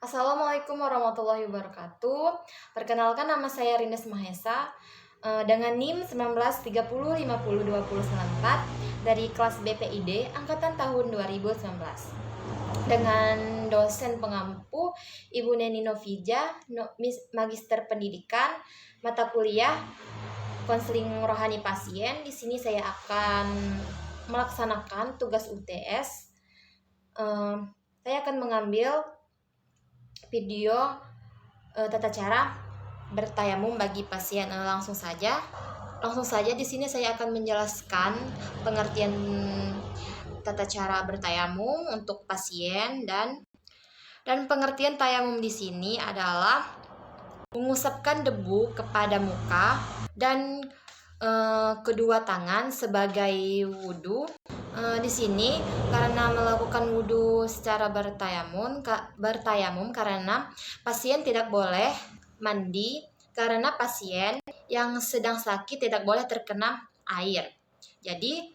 Assalamualaikum warahmatullahi wabarakatuh. Perkenalkan, nama saya Rines Mahesa dengan NIM 1930502094 dari kelas BPID angkatan tahun 2019. Dengan dosen pengampu Ibu Neni Novija, Magister Pendidikan, mata kuliah konseling rohani pasien. Di sini saya akan melaksanakan tugas UTS. Saya akan mengambil video tata cara bertayamum bagi pasien. Langsung saja di sini saya akan menjelaskan pengertian tata cara bertayamum untuk pasien dan pengertian tayamum di sini adalah mengusapkan debu kepada muka dan kedua tangan sebagai wudhu. Di sini karena melakukan wudhu secara bertayamum karena pasien tidak boleh mandi, karena pasien yang sedang sakit tidak boleh terkena air. Jadi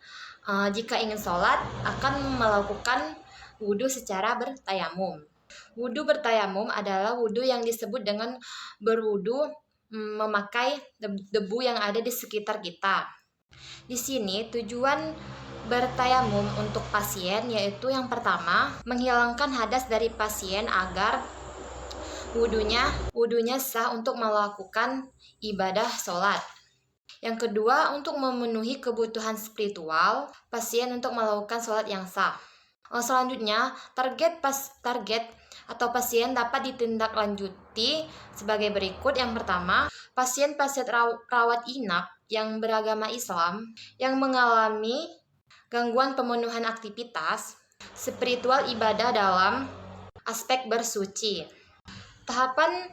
jika ingin sholat akan melakukan wudhu secara bertayamum. Wudhu bertayamum adalah wudhu yang disebut dengan berwudhu memakai debu yang ada di sekitar kita. Di sini tujuan bertayamum untuk pasien yaitu yang pertama, menghilangkan hadas dari pasien agar wudhunya sah untuk melakukan ibadah sholat. Yang kedua, untuk memenuhi kebutuhan spiritual pasien untuk melakukan sholat yang sah. Selanjutnya, target atau pasien dapat ditindaklanjuti sebagai berikut. Yang pertama, pasien rawat inap yang beragama Islam yang mengalami gangguan pemenuhan aktivitas spiritual ibadah dalam aspek bersuci. Tahapan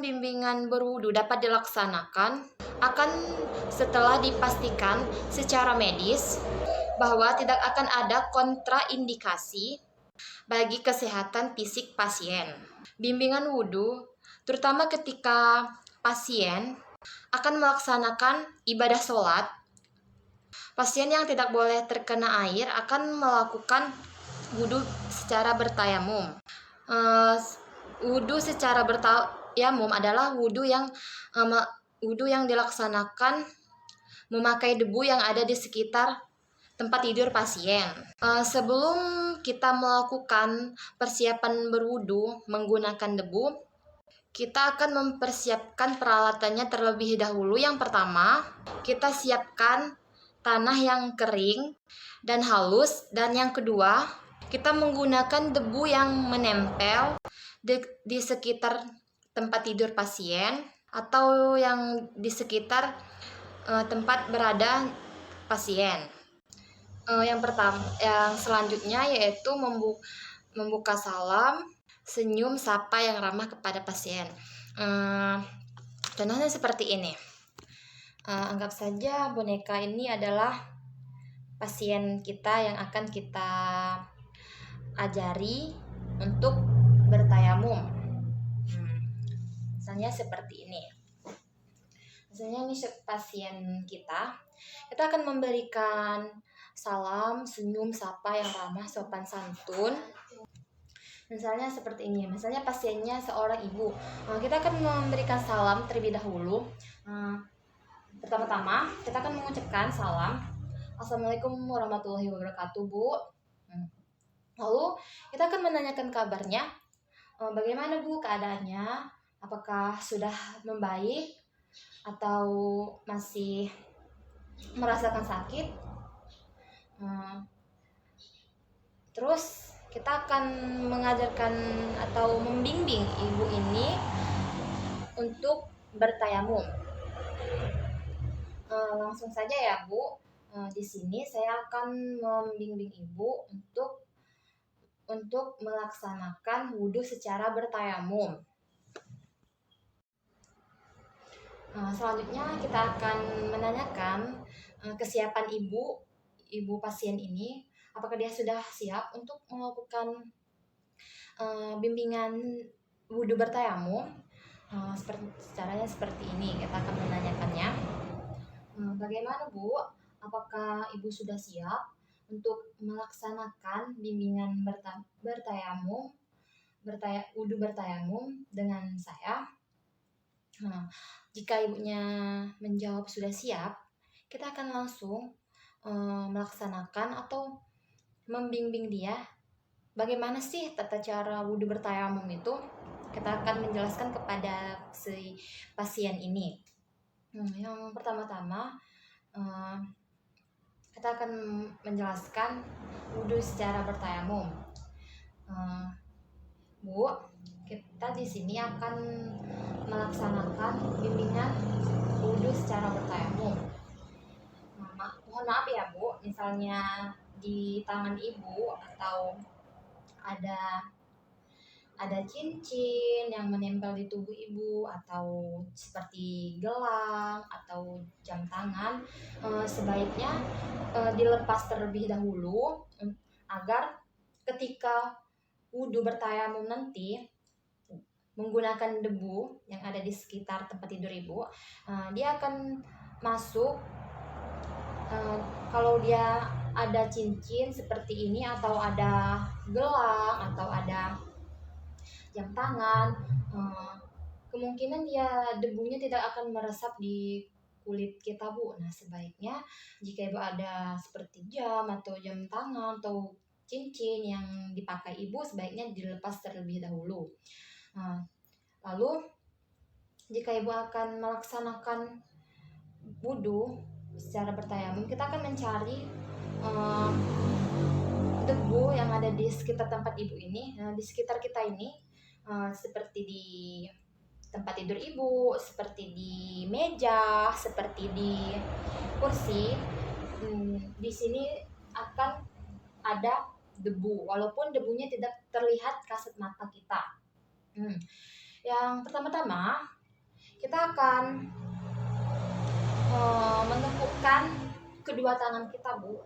bimbingan berwudu dapat dilaksanakan akan setelah dipastikan secara medis bahwa tidak akan ada kontraindikasi bagi kesehatan fisik pasien. Bimbingan wudhu terutama ketika pasien akan melaksanakan ibadah sholat. Pasien yang tidak boleh terkena air akan melakukan wudhu secara bertayamum. Wudhu secara bertayamum adalah wudhu yang dilaksanakan memakai debu yang ada di sekitar tempat tidur pasien. Sebelum kita melakukan persiapan berwudhu menggunakan debu, kita akan mempersiapkan peralatannya terlebih dahulu. Yang pertama, kita siapkan tanah yang kering dan halus, dan yang kedua, kita menggunakan debu yang menempel di sekitar tempat tidur pasien atau yang di sekitar tempat berada pasien. Yang selanjutnya yaitu membuka salam, senyum, sapa yang ramah kepada pasien. Contohnya seperti ini. Anggap saja boneka ini adalah pasien kita yang akan kita ajari untuk bertayamum. Misalnya seperti ini. Misalnya ini pasien kita akan memberikan salam, senyum, sapa yang ramah, sopan santun. Misalnya seperti ini. Misalnya pasiennya seorang ibu. Kita akan memberikan salam terlebih dahulu. Pertama-tama kita akan mengucapkan salam. Assalamualaikum warahmatullahi wabarakatuh, Bu. Lalu kita akan menanyakan kabarnya. Bagaimana, Bu, keadaannya? Apakah sudah membaik atau masih merasakan sakit? Terus kita akan mengajarkan atau membimbing ibu ini untuk bertayamum. Langsung saja ya, Bu. Di sini saya akan membimbing ibu untuk melaksanakan wudhu secara bertayamum. Selanjutnya kita akan menanyakan kesiapan ibu pasien ini, apakah dia sudah siap untuk melakukan bimbingan wudhu bertayamum. Caranya seperti ini, kita akan menanyakannya. Bagaimana, Bu? Apakah ibu sudah siap untuk melaksanakan bimbingan wudhu bertayamum dengan saya. Nah, jika ibunya menjawab sudah siap, kita akan langsung melaksanakan atau membimbing dia bagaimana sih tata cara wudhu bertayamum itu. Kita akan menjelaskan kepada si pasien ini. Yang pertama-tama kita akan menjelaskan wudhu secara bertayamum. Bu, kita di sini akan melaksanakan bimbingan wudhu secara bertayamum. Mohon maaf ya Bu, misalnya di tangan ibu atau ada cincin yang menempel di tubuh ibu, atau seperti gelang atau jam tangan, sebaiknya dilepas terlebih dahulu agar ketika wudhu bertayamum nanti menggunakan debu yang ada di sekitar tempat tidur ibu, dia akan masuk. Kalau dia ada cincin seperti ini, atau ada gelang, atau ada jam tangan, kemungkinan dia debunya tidak akan meresap di kulit kita Bu. Nah, sebaiknya jika ibu ada seperti jam atau jam tangan atau cincin yang dipakai ibu, sebaiknya dilepas terlebih dahulu. Lalu jika ibu akan melaksanakan wudhu secara bertayamum, kita akan mencari debu yang ada di sekitar tempat ibu ini, di sekitar kita ini, seperti di tempat tidur ibu, seperti di meja, seperti di kursi. Di sini akan ada debu, walaupun debunya tidak terlihat kasat mata kita. Yang pertama-tama kita akan menempukkan kedua tangan kita Bu,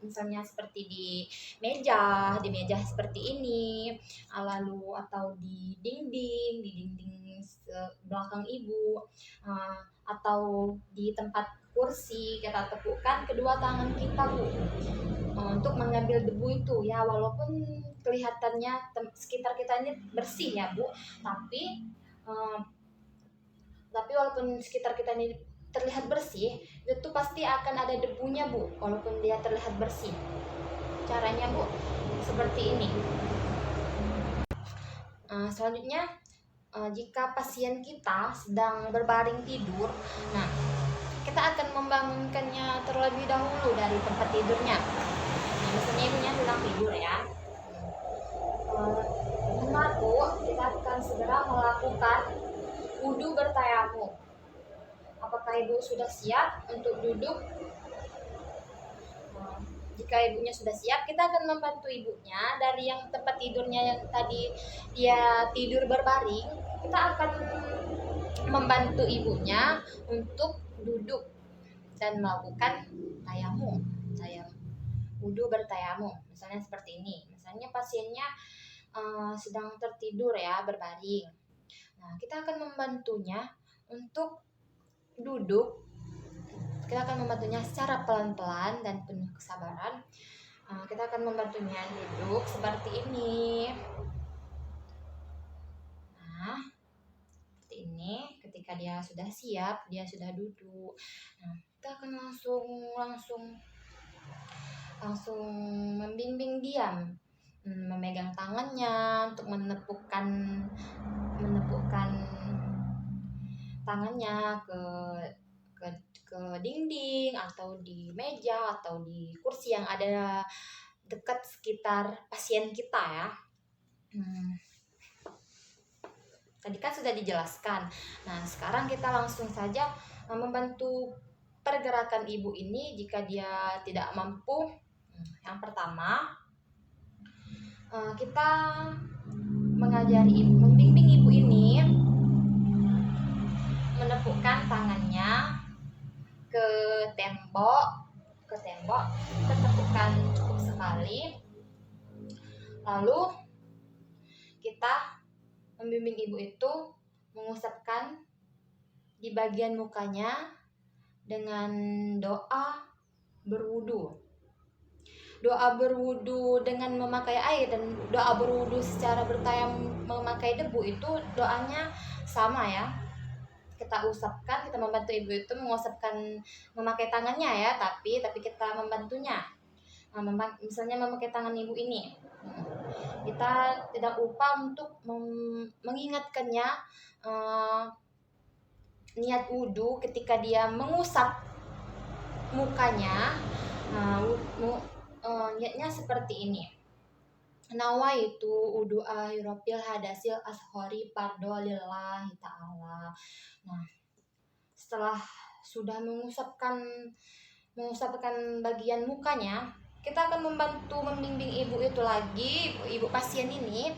misalnya seperti di meja seperti ini, lalu atau di dinding belakang ibu, atau di tempat kursi. Kita tepukkan kedua tangan kita Bu, untuk mengambil debu itu ya, walaupun kelihatannya sekitar kita ini bersih ya Bu, tapi walaupun sekitar kita ini terlihat bersih, itu pasti akan ada debunya Bu, walaupun dia terlihat bersih. Caranya Bu seperti ini. Selanjutnya, jika pasien kita sedang berbaring tidur, nah kita akan membangunkannya terlebih dahulu dari tempat tidurnya. Nah, misalnya ibunya sedang tidur ya, Bu, kita akan segera melakukan wudhu bertayamum. Apakah ibu sudah siap untuk duduk? Jika ibunya sudah siap, kita akan membantu ibunya dari yang tempat tidurnya yang tadi dia tidur berbaring. Kita akan membantu ibunya untuk duduk dan melakukan tayamum, wudhu bertayamum. Misalnya seperti ini. Misalnya pasiennya sedang tertidur ya, berbaring. Nah, kita akan membantunya untuk duduk. Kita akan membantunya secara pelan-pelan dan penuh kesabaran. Kita akan membantunya duduk seperti ini. Nah, seperti ini. Ketika dia sudah siap, dia sudah duduk. Nah, kita akan langsung membimbing dia, memegang tangannya untuk menepukkan tangannya ke dinding atau di meja atau di kursi yang ada dekat sekitar pasien kita ya. Tadi kan sudah dijelaskan. Nah, sekarang kita langsung saja membantu pergerakan ibu ini jika dia tidak mampu. Yang pertama, kita membimbing ibu ini menepukkan tangannya ke tembok, kita tepukkan cukup sekali. Lalu kita membimbing ibu itu mengusapkan di bagian mukanya dengan doa berwudu. doa berwudu dengan memakai air dan doa berwudu secara bertayamum memakai debu itu doanya sama ya. Kita usapkan, kita membantu ibu itu mengusapkan memakai tangannya ya, tapi kita membantunya. Nah, misalnya memakai tangan ibu ini, kita tidak lupa untuk mengingatkannya niat wudhu ketika dia mengusap mukanya. Niatnya seperti ini. Nawaitu wudu ahirobil hadasil ashori pardo lillahi ta'ala. Nah, setelah sudah mengusapkan bagian mukanya, kita akan membimbing ibu itu lagi, ibu pasien ini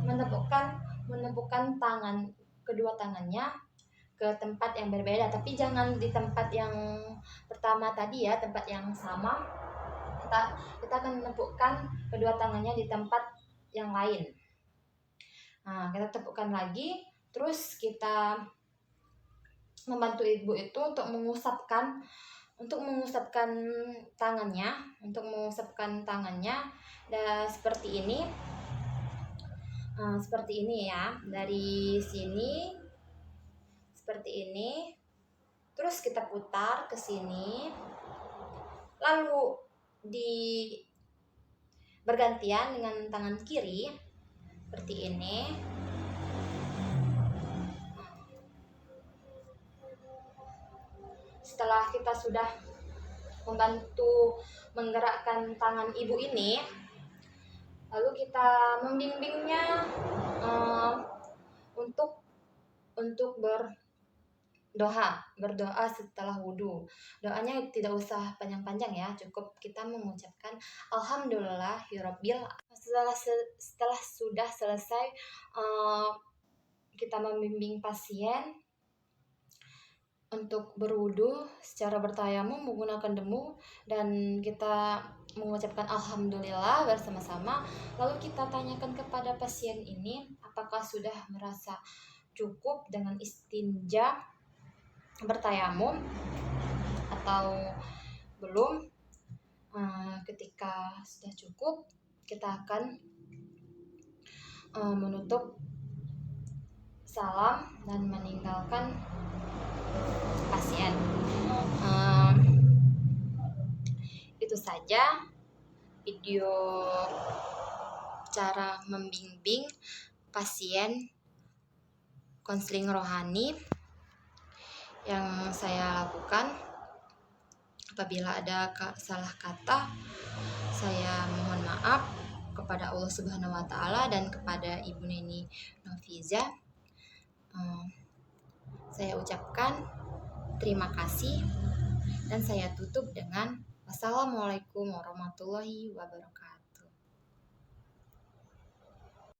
menepukkan tangan, kedua tangannya ke tempat yang berbeda, tapi jangan di tempat yang pertama tadi ya, tempat yang sama. Kita akan menepukkan kedua tangannya di tempat yang lain. Nah, kita tepukkan lagi, terus kita membantu ibu itu untuk mengusapkan tangannya, dan seperti ini. Seperti ini ya, dari sini seperti ini, terus kita putar ke sini, lalu bergantian dengan tangan kiri seperti ini. Setelah kita sudah membantu menggerakkan tangan ibu ini, lalu kita membimbingnya untuk berdoa setelah wudhu. Doanya tidak usah panjang-panjang ya, cukup kita mengucapkan alhamdulillahirabbil. Setelah sudah selesai kita membimbing pasien untuk berwudhu secara bertayamum menggunakan debu, dan kita mengucapkan alhamdulillah bersama-sama. Lalu kita tanyakan kepada pasien ini apakah sudah merasa cukup dengan istinja bertayamum atau belum. Ketika sudah cukup, kita akan menutup salam dan meninggalkan pasien. Itu saja video cara membimbing pasien konseling rohani yang saya lakukan. Apabila ada salah kata, saya mohon maaf kepada Allah Subhanahu wa Ta'ala dan kepada Ibu Neni Noviza. Saya ucapkan terima kasih dan saya tutup dengan wassalamualaikum warahmatullahi wabarakatuh.